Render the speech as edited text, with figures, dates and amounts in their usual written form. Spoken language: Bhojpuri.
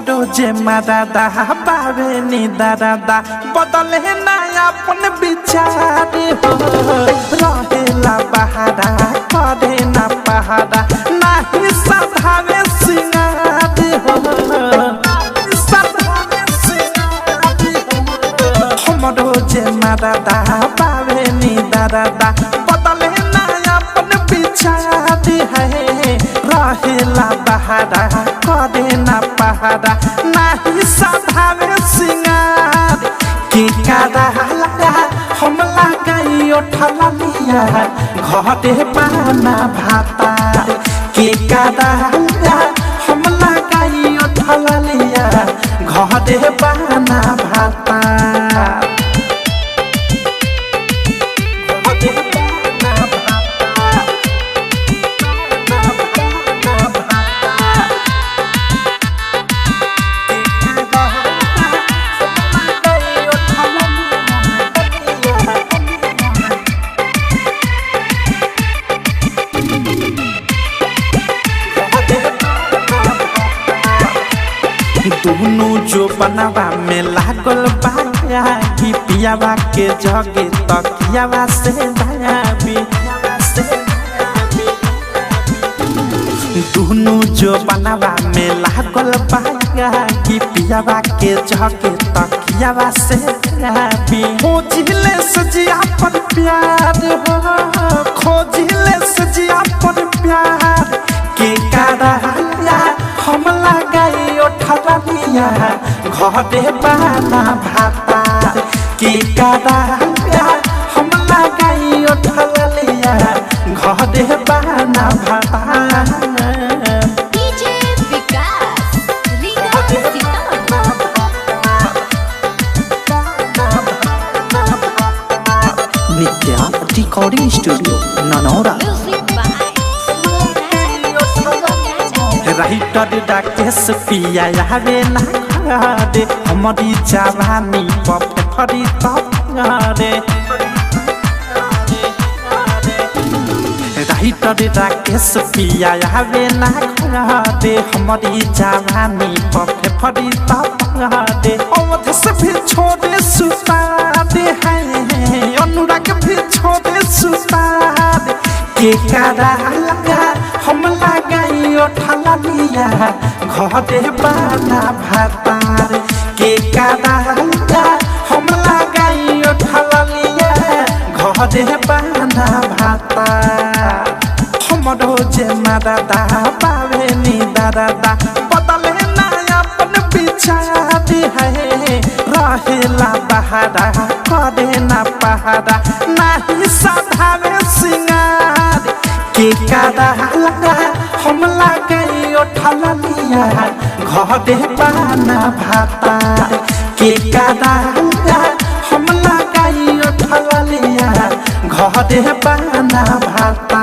हमरो जे मादादा बावे नी दादा बदले ना अपन विचार हो रहेला बहारा करे ना पहाड़ा नाही सधावे सिंगार हो सधावे सिंगार हो हमरो जे मादादा बावे नी दादा बदले ना अपन विचार है रहेला बहारा करे ना पहाड़ा नाही सधावे सिंगार के कादा लगा हम लगाई उठला लिया घरे पाना भाता के कादा लगा हम लगाई उठला लिया घरे पाना भाता दोनों जो बनवा में लागल बाया कि पियावा के जगे तकियावा से दयाबी दोनों जो बनवा में लागल बाया कि पियावा के जगे तकियावा से दयाबी खोजिले सजिया पर प्यार हो खोजिले सजिया पर प्यार के कारा हम लगाई उठला लिया घरे पाना भाता के कारा हम लगाई उठला लिया घरे पाना भाता डीजे विकास रीगा नित्या रिकॉर्डिंग स्टूडियो ननौरा राइटर डाकेश पिया आवे ना घरे हमारी जवानी पप फरी तप रे राइटर डाकेश पिया आवे ना घरे हमारी जवानी पप फरी तप रे अवध से भी छोड़े सुता दे है अनुराग भी छोड़े सुता दे के कारा लगा हम लगाई उठला लिया घरे पाना भातार के कारा लगा हम लगाई उठला लिया घरे पाना भातार हमरो जे मादादा बावे नी दादा बदले ना अपन विचार है रहेला बहारा करे ना पहाड़ा नाही सधावे सिंगार के कादा लगा हम लगाई उठला लिया घरे पाना भाता के कादा लगा हम लगाई उठला लिया घरे पाना भाता।